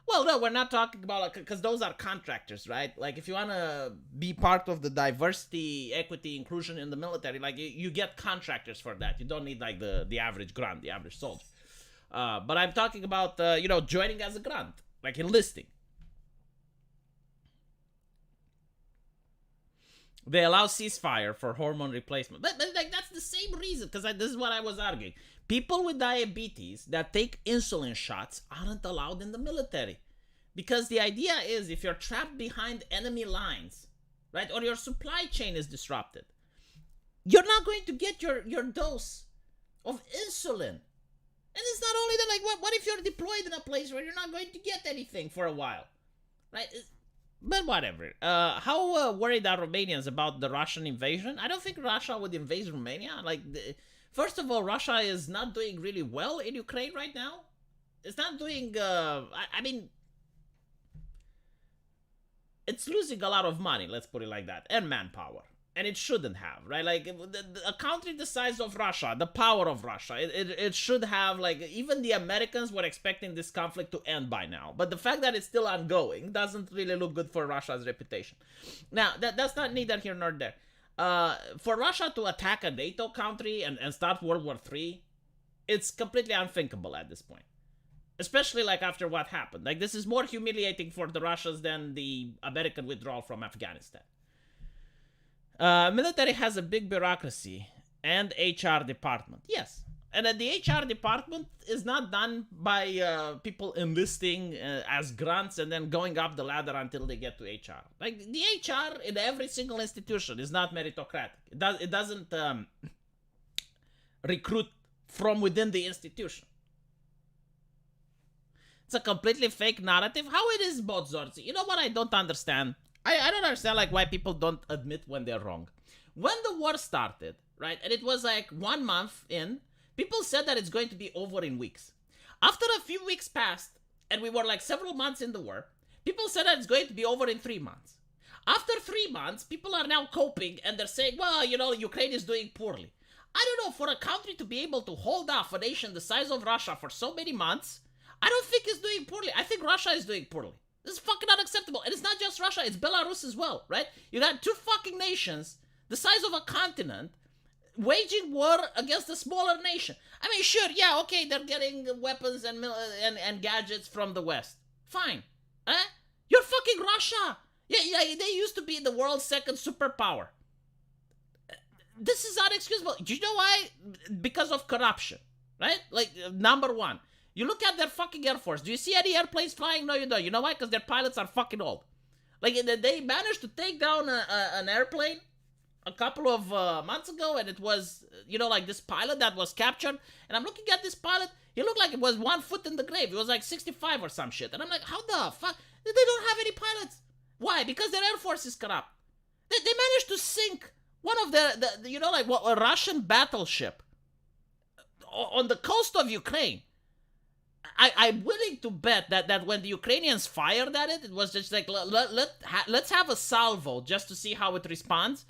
Well, no, we're not talking about, because those are contractors, right? Like, if you want to be part of the diversity, equity, inclusion in the military, like, you get contractors for that. You don't need, like, the average grunt, the average soldier. But I'm talking about, joining as a grunt, like enlisting. They allow ceasefire for hormone replacement. But like, that's the same reason, because this is what I was arguing. People with diabetes that take insulin shots aren't allowed in the military. Because the idea is, if you're trapped behind enemy lines, right, or your supply chain is disrupted, you're not going to get your dose of insulin. And it's not only that, like, what if you're deployed in a place where you're not going to get anything for a while, right? But whatever. How worried are Romanians about the Russian invasion? I don't think Russia would invade Romania. Like, first of all, Russia is not doing really well in Ukraine right now. It's not doing... I mean... It's losing a lot of money, let's put it like that, and manpower. And it shouldn't have, right? Like, a country the size of Russia, the power of Russia, it should have, like, even the Americans were expecting this conflict to end by now. But the fact that it's still ongoing doesn't really look good for Russia's reputation. Now, that's not neither here nor there. For Russia to attack a NATO country and start World War III, it's completely unthinkable at this point. Especially, like, after what happened. Like, this is more humiliating for the Russians than the American withdrawal from Afghanistan. Military has a big bureaucracy and HR department. Yes. And the HR department is not done by people enlisting as grunts and then going up the ladder until they get to HR. Like, the HR in every single institution is not meritocratic. It doesn't recruit from within the institution. It's a completely fake narrative. How it is both sorts. You know what I don't understand? I don't understand, like, why people don't admit when they're wrong. When the war started, right, and it was like 1 month in, people said that it's going to be over in weeks. After a few weeks passed, and we were like several months in the war, people said that it's going to be over in 3 months. After 3 months, people are now coping and they're saying, well, Ukraine is doing poorly. I don't know, for a country to be able to hold off a nation the size of Russia for so many months, I don't think it's doing poorly. I think Russia is doing poorly. This is fucking unacceptable. And it's not just Russia, it's Belarus as well, right? You got two fucking nations, the size of a continent, waging war against a smaller nation. I mean, sure, yeah, okay, they're getting weapons and gadgets from the West. Fine. You're fucking Russia. Yeah, they used to be the world's second superpower. This is unexcusable. Do you know why? Because of corruption, right? Like, number one. You look at their fucking Air Force. Do you see any airplanes flying? No, you don't. You know why? Because their pilots are fucking old. Like, they managed to take down an airplane a couple of months ago, and it was, like this pilot that was captured. And I'm looking at this pilot. He looked like it was 1 foot in the grave. He was like 65 or some shit. And I'm like, how the fuck? They don't have any pilots. Why? Because their Air Force is corrupt. They managed to sink one of a Russian battleship on the coast of Ukraine. I'm willing to bet that when the Ukrainians fired at it, it was just like, let's have a salvo just to see how it responds.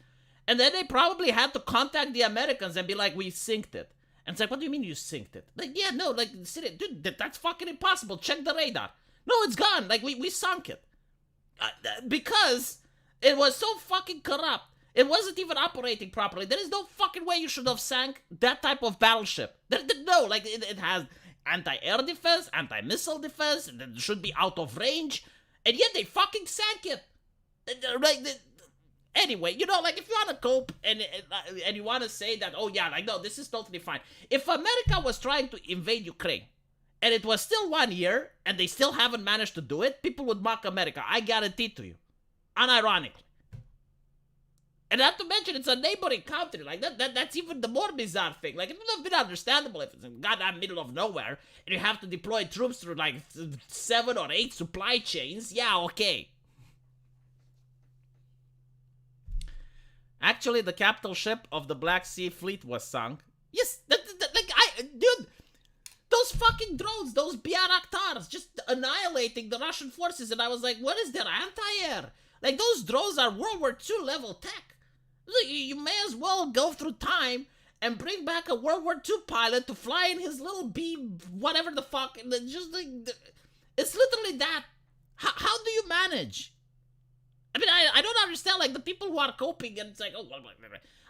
And then they probably had to contact the Americans and be like, we synced it. And it's like, what do you mean you synced it? Like, yeah, no, like, dude, that's fucking impossible. Check the radar. No, it's gone. Like, we sunk it. Because it was so fucking corrupt. It wasn't even operating properly. There is no fucking way you should have sank that type of battleship. No, like, it has anti-air defense, anti-missile defense, and it should be out of range, and yet they fucking sank it. Right? Anyway, like, if you want to cope and you want to say that, oh yeah, like, no, this is totally fine. If America was trying to invade Ukraine, and it was still 1 year, and they still haven't managed to do it, people would mock America. I guarantee to you. Unironically. And not to mention, it's a neighboring country. Like, that's even the more bizarre thing. Like, it would have been understandable if it's in goddamn middle of nowhere, and you have to deploy troops through, like, 7 or 8 supply chains. Yeah, okay. Actually, the capital ship of the Black Sea Fleet was sunk. Yes, dude, those fucking drones, those Bayraktars, just annihilating the Russian forces, and I was like, what is their anti-air? Like, those drones are World War II level tech. Like, you may as well go through time and bring back a World War II pilot to fly in his little B, whatever the fuck. Just like, it's literally that. How do you manage? I mean, I don't understand, like, the people who are coping, and it's like, oh,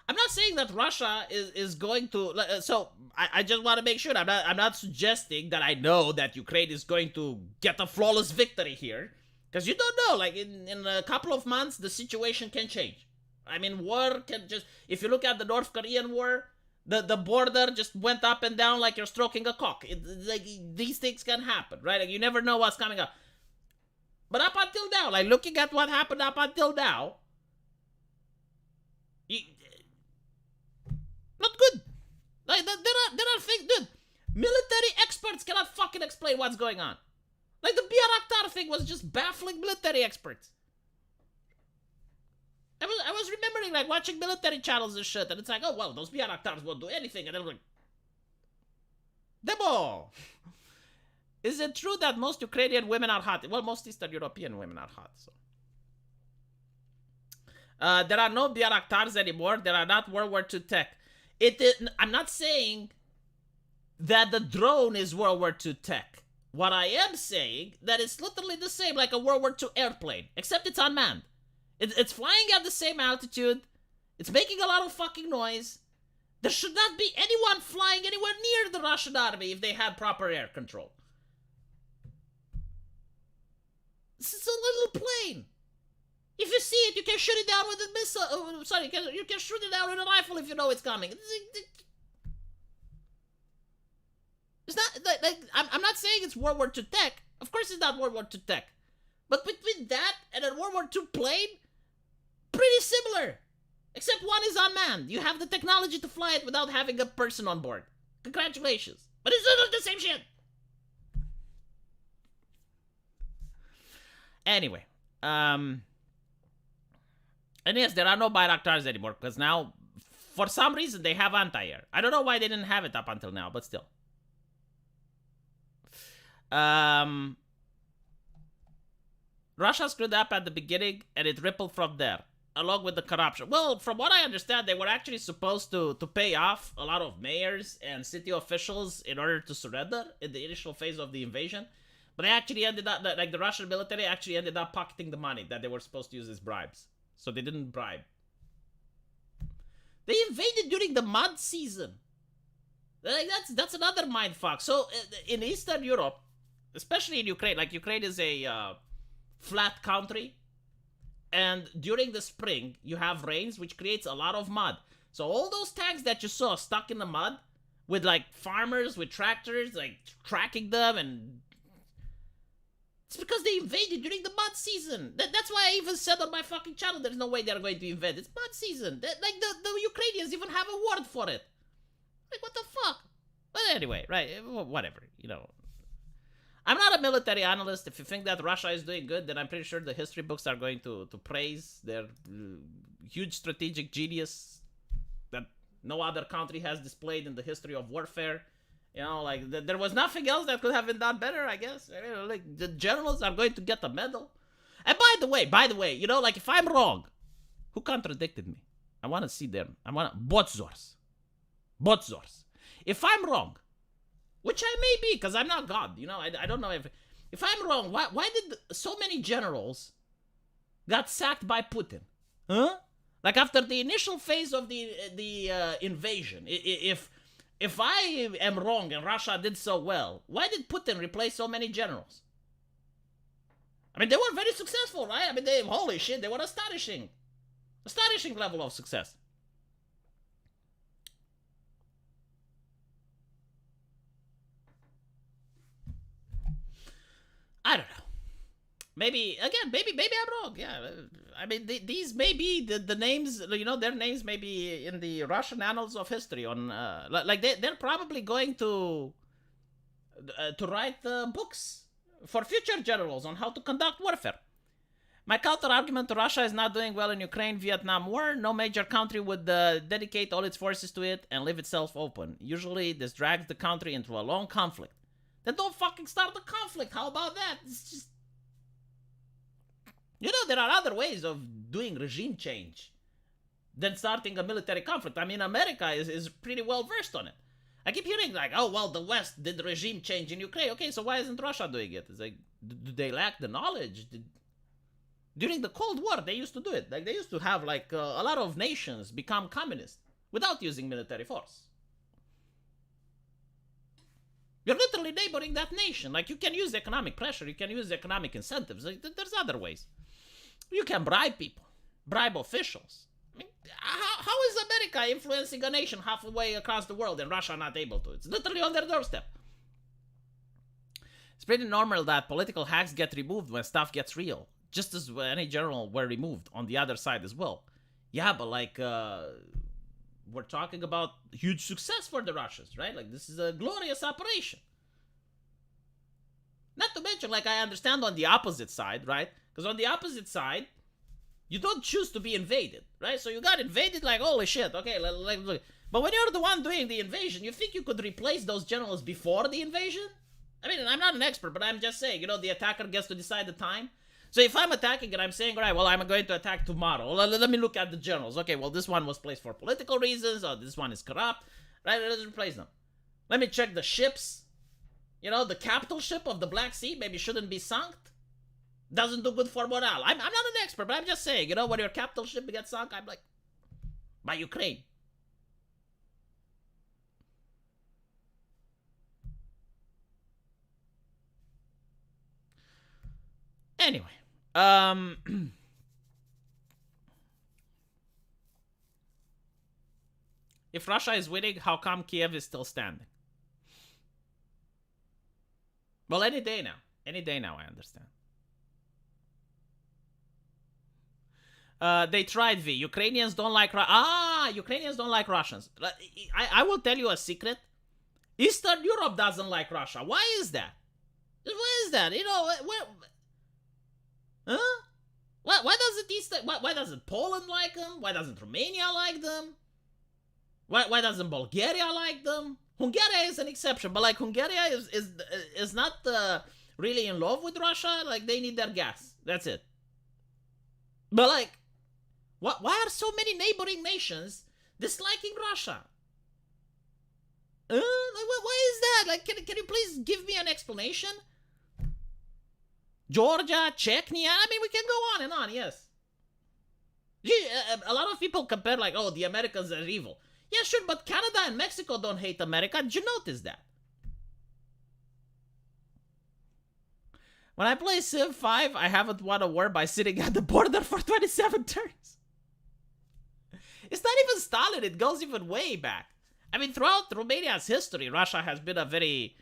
I'm not saying that Russia is going to, so I just want to make sure, I'm not suggesting that I know that Ukraine is going to get a flawless victory here, because you don't know, like, in a couple of months, the situation can change. I mean, war can just, if you look at the North Korean war, the border just went up and down like you're stroking a cock. Like, these things can happen, right? Like, you never know what's coming up. But up until now, like, looking at what happened up until now, not good. Like, there are things, dude. Military experts cannot fucking explain what's going on. Like, the Bayraktar thing was just baffling military experts. I was remembering, like, watching military channels and shit, and it's like, oh, well, those Bayraktars won't do anything, and then I'm like, Demo! Is it true that most Ukrainian women are hot? Well, most Eastern European women are hot, so. There are no Bayraktars anymore. There are not World War II tech. I'm not saying that the drone is World War II tech. What I am saying, that it's literally the same like a World War II airplane, except it's unmanned. It's flying at the same altitude. It's making a lot of fucking noise. There should not be anyone flying anywhere near the Russian army if they had proper air control. It's a little plane. If you see it, you can shoot it down with a missile. Sorry, you can shoot it down with a rifle if you know it's coming. It's not like I'm not saying it's World War II tech. Of course, it's not World War II tech. But between that and a World War II plane, pretty similar. Except one is unmanned. You have the technology to fly it without having a person on board. Congratulations. But it's not the same shit. Anyway, and yes, there are no Bayraktars anymore, because now, for some reason, they have anti-air. I don't know why they didn't have it up until now, but still. Russia screwed up at the beginning, and it rippled from there, along with the corruption. Well, from what I understand, they were actually supposed to pay off a lot of mayors and city officials in order to surrender in the initial phase of the invasion. But they actually ended up, like the Russian military actually ended up pocketing the money that they were supposed to use as bribes. So they didn't bribe. They invaded during the mud season. Like that's another mindfuck. So in Eastern Europe, especially in Ukraine, like Ukraine is a flat country, and during the spring you have rains, which creates a lot of mud. So all those tanks that you saw stuck in the mud, with like farmers with tractors like tracking them, and it's because they invaded during the mud season. That's why I even said on my fucking channel, there's no way they're going to invade. It's mud season. Like the Ukrainians even have a word for it. Like, what the fuck? But anyway, right, whatever, you know. I'm not a military analyst. If you think that Russia is doing good, then I'm pretty sure the history books are going to praise their huge strategic genius that no other country has displayed in the history of warfare. You know, like, there was nothing else that could have been done better, I guess. You know, like, the generals are going to get a medal. And by the way, you know, like, if I'm wrong, who contradicted me? I want to see them. I want to... Botzors. If I'm wrong, which I may be, because I'm not God, you know, I don't know if I'm wrong, why did so many generals got sacked by Putin? Huh? Like, after the initial phase of the invasion, if I am wrong and Russia did so well, why did Putin replace so many generals? I mean, they were very successful, right? I mean, holy shit, they were astonishing level of success. I don't know. Maybe I'm wrong. Yeah, I mean, these may be the names. You know, their names may be in the Russian annals of history. On like they're probably going to write books for future generals on how to conduct warfare. My counter argument to Russia is not doing well in Ukraine, Vietnam War. No major country would dedicate all its forces to it and leave itself open. Usually, this drags the country into a long conflict. Then don't fucking start the conflict. How about that? It's just... You know, there are other ways of doing regime change than starting a military conflict. I mean, America is pretty well versed on it. I keep hearing like, oh, well, the West did regime change in Ukraine. Okay, so why isn't Russia doing it? It's like, do they lack the knowledge? During the Cold War, they used to do it. Like, they used to have, like, a lot of nations become communist without using military force. You're literally neighboring that nation. Like, you can use economic pressure. You can use economic incentives. Like, there's other ways. You can bribe people. Bribe officials. I mean, how is America influencing a nation halfway across the world and Russia not able to? It's literally on their doorstep. It's pretty normal that political hacks get removed when stuff gets real. Just as any general were removed on the other side as well. Yeah, but like... we're talking about huge success for the Russians, right? Like, this is a glorious operation. Not to mention, like, I understand on the opposite side, right? Because on the opposite side, you don't choose to be invaded, right? So you got invaded, like, holy shit, okay, like, but when you're the one doing the invasion, you think you could replace those generals before the invasion? I mean, I'm not an expert, but I'm just saying, you know, the attacker gets to decide the time. So if I'm attacking and I'm saying, all right, well, I'm going to attack tomorrow. Let me look at the generals. Okay, well, this one was placed for political reasons, or this one is corrupt. Right, let's replace them. Let me check the ships. You know, the capital ship of the Black Sea maybe shouldn't be sunk. Doesn't do good for morale. I'm not an expert, but I'm just saying, you know, when your capital ship gets sunk, I'm like, by Ukraine. Anyway. If Russia is winning, how come Kiev is still standing? Well, any day now. Any day now, I understand. They tried V. Ukrainians don't like... Ukrainians don't like Russians. I will tell you a secret. Eastern Europe doesn't like Russia. Why is that? Why is that? You know... Huh? Why doesn't Poland like them? Why doesn't Romania like them? Why doesn't Bulgaria like them? Hungary is an exception, but like Hungary is not really in love with Russia, like they need their gas. That's it. But like, why are so many neighboring nations disliking Russia? Like, why is that? Like, can you please give me an explanation? Georgia, Chechnya. I mean, we can go on and on. Yes. A lot of people compare like, oh, the Americans are evil. Yeah, sure, but Canada and Mexico don't hate America. Did you notice that? When I play Civ 5, I haven't won a war by sitting at the border for 27 turns. It's not even Stalin, it goes even way back. I mean, throughout Romania's history, Russia has been a very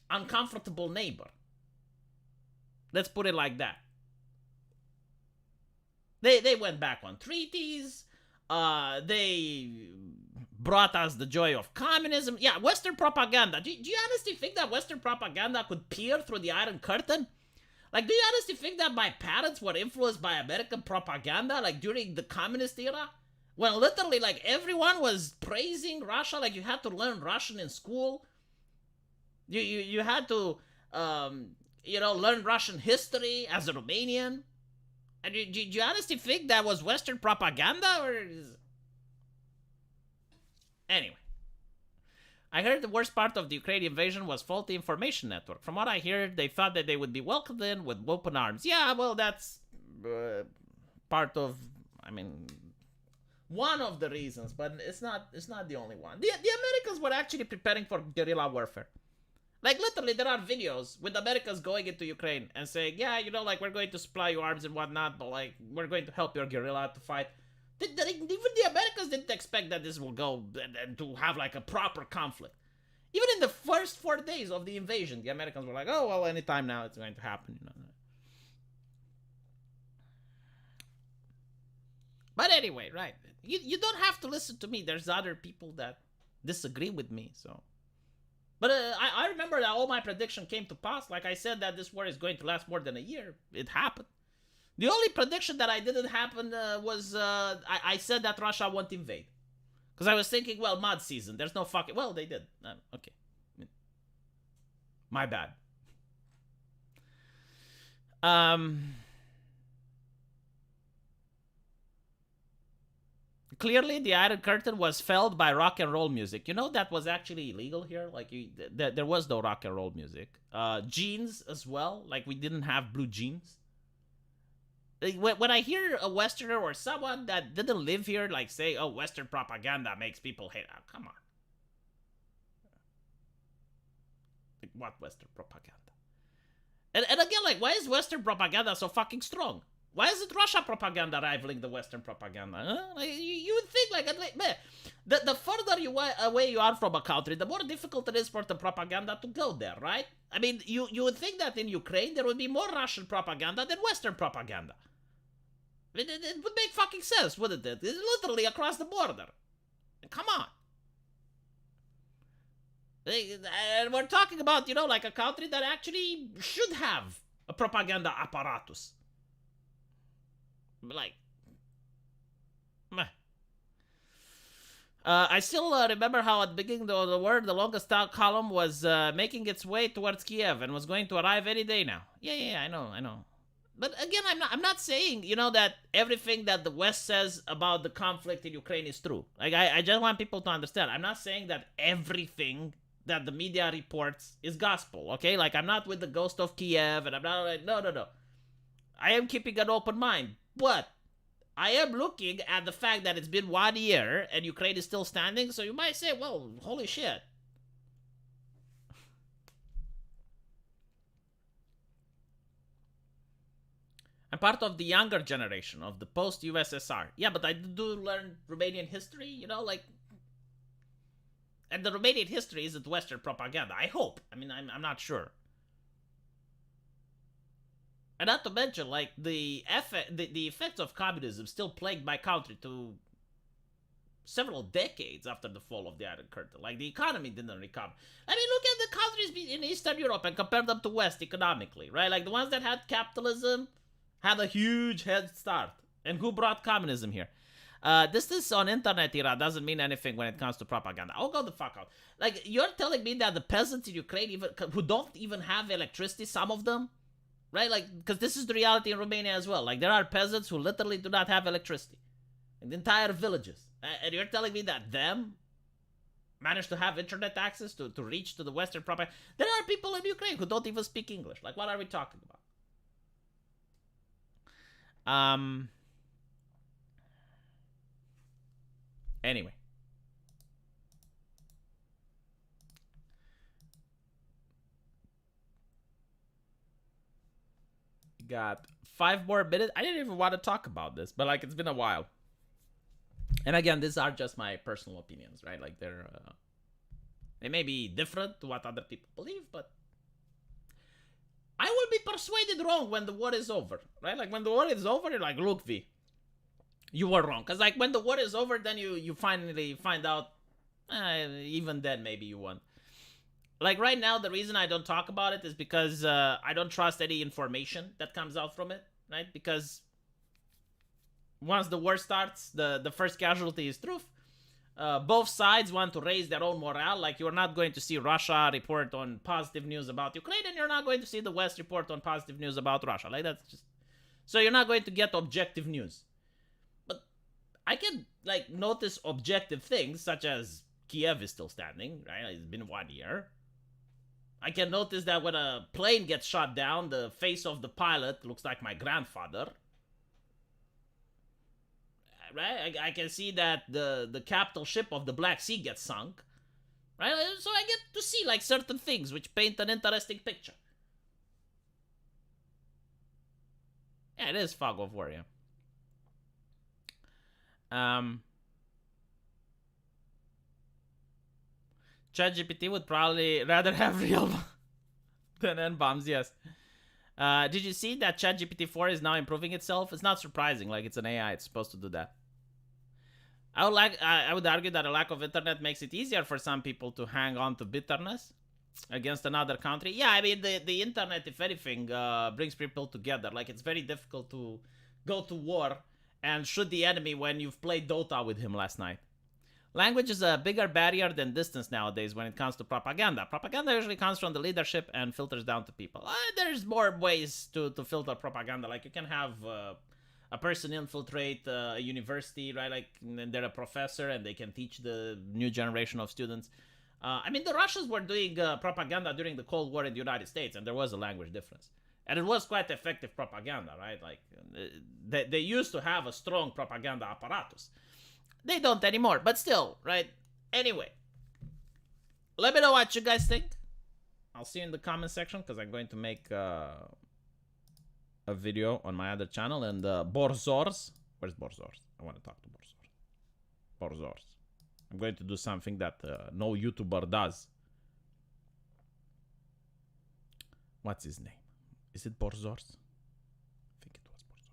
uncomfortable neighbor. Let's put it like that. They went back on treaties. They brought us the joy of communism. Yeah, Western propaganda. Do you honestly think that Western propaganda could peer through the Iron Curtain? Like, do you honestly think that my parents were influenced by American propaganda, like, during the communist era? When literally, like, everyone was praising Russia, like, you had to learn Russian in school. You had to, learn Russian history as a Romanian. And do you honestly think that was Western propaganda, or... Anyway. I heard the worst part of the Ukrainian invasion was faulty information network. From what I heard, they thought that they would be welcomed in with open arms. Yeah, well, that's part of, I mean, one of the reasons, but it's not the only one. The Americans were actually preparing for guerrilla warfare. Like, literally, there are videos with Americans going into Ukraine and saying, yeah, like, we're going to supply you arms and whatnot, but, like, we're going to help your guerrilla to fight. Even the Americans didn't expect that this will go and to have, like, a proper conflict. Even in the first 4 days of the invasion, the Americans were like, oh, well, anytime now it's going to happen. But anyway, right. You don't have to listen to me. There's other people that disagree with me, so... But I remember that all my prediction came to pass. Like I said that this war is going to last more than a year. It happened. The only prediction that I didn't happen was I said that Russia won't invade. Because I was thinking, well, mud season. There's no fucking... Well, they did. Okay. My bad. Clearly, the Iron Curtain was felled by rock and roll music. You know that was actually illegal here? Like, there was no rock and roll music. Jeans as well. Like, we didn't have blue jeans. When I hear a Westerner or someone that didn't live here, like, say, oh, Western propaganda makes people hate... Oh, come on. Like, what Western propaganda? And again, like, why is Western propaganda so fucking strong? Why is it Russia propaganda rivaling the Western propaganda? Huh? Like, you would think, like, man, the further away you are from a country, the more difficult it is for the propaganda to go there, right? I mean, you would think that in Ukraine there would be more Russian propaganda than Western propaganda. It would make fucking sense, wouldn't it? It's literally across the border. Come on. And we're talking about, like a country that actually should have a propaganda apparatus. Like, meh. I still remember how at the beginning of the war, the longest column was making its way towards Kiev and was going to arrive any day now. Yeah, I know. But again, I'm not saying, that everything that the West says about the conflict in Ukraine is true. Like, I just want people to understand. I'm not saying that everything that the media reports is gospel, okay? Like, I'm not with the ghost of Kiev, and I'm not like, no. I am keeping an open mind, but I am looking at the fact that it's been 1 year and Ukraine is still standing, so you might say, well, holy shit. I'm part of the younger generation of the post-USSR. Yeah, but I do learn Romanian history, like... And the Romanian history isn't Western propaganda, I hope. I mean, I'm not sure. And not to mention, like, the effects of communism still plagued my country to several decades after the fall of the Iron Curtain. Like, the economy didn't recover. I mean, look at the countries in Eastern Europe and compare them to West economically, right? Like, the ones that had capitalism had a huge head start. And who brought communism here? This on internet era doesn't mean anything when it comes to propaganda. I'll go the fuck out. Like, you're telling me that the peasants in Ukraine, even who don't even have electricity, some of them, right? Like, because this is the reality in Romania as well. Like, there are peasants who literally do not have electricity. In the entire villages. And you're telling me that them managed to have internet access to reach to the Western propaganda? There are people in Ukraine who don't even speak English. Like, what are we talking about? Anyway. Got 5 more minutes. I didn't even want to talk about this, but like, it's been a while. And again, these are just my personal opinions, right? Like, they may be different to what other people believe, but I will be persuaded wrong when the war is over, right? Like, when the war is over, you're like, look, V, you were wrong. Because, like, when the war is over, then you finally find out, even then, maybe you won. Like, right now, the reason I don't talk about it is because I don't trust any information that comes out from it, right? Because once the war starts, the first casualty is truth. Both sides want to raise their own morale. Like, you're not going to see Russia report on positive news about Ukraine, and you're not going to see the West report on positive news about Russia. Like, that's just... So you're not going to get objective news. But I can, like, notice objective things, such as Kiev is still standing, right? It's been 1 year. I can notice that when a plane gets shot down, the face of the pilot looks like my grandfather. Right? I can see that the capital ship of the Black Sea gets sunk. Right? So I get to see, like, certain things which paint an interesting picture. Yeah, it is fog of war, yeah. ChatGPT would probably rather have real than N-bombs, yes. Did you see that ChatGPT 4 is now improving itself? It's not surprising. Like, it's an AI. It's supposed to do that. I would argue that a lack of internet makes it easier for some people to hang on to bitterness against another country. Yeah, I mean, the internet, if anything, brings people together. Like, it's very difficult to go to war and shoot the enemy when you've played Dota with him last night. Language is a bigger barrier than distance nowadays when it comes to propaganda. Propaganda usually comes from the leadership and filters down to people. There's more ways to filter propaganda. Like, you can have a person infiltrate a university, right? Like, and they're a professor and they can teach the new generation of students. I mean, the Russians were doing propaganda during the Cold War in the United States, and there was a language difference. And it was quite effective propaganda, right? Like, they used to have a strong propaganda apparatus. They don't anymore, but still, right? Anyway, let me know what you guys think. I'll see you in the comment section, because I'm going to make a video on my other channel. And Borzors, where's Borzors? I want to talk to Borzors. Borzors. I'm going to do something that no YouTuber does. What's his name? Is it Borzors? I think it was Borzors.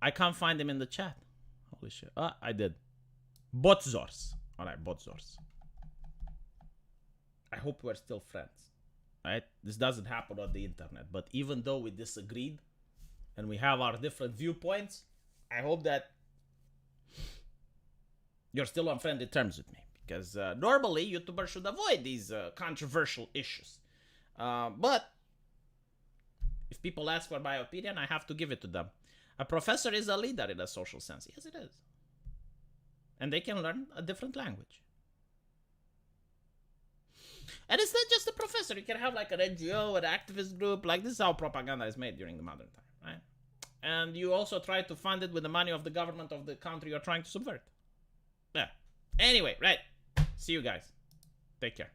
I can't find him in the chat. Holy shit. I did. Botzors. Alright, Botzors. I hope we're still friends. Right? This doesn't happen on the internet. But even though we disagreed and we have our different viewpoints, I hope that you're still on friendly terms with me. Because normally, YouTubers should avoid these controversial issues. But if people ask for my opinion, I have to give it to them. A professor is a leader in a social sense. Yes, it is. And they can learn a different language. And it's not just a professor. You can have like an NGO, an activist group. Like, this is how propaganda is made during the modern time, right? And you also try to fund it with the money of the government of the country you're trying to subvert. Yeah. Anyway, right. See you guys. Take care.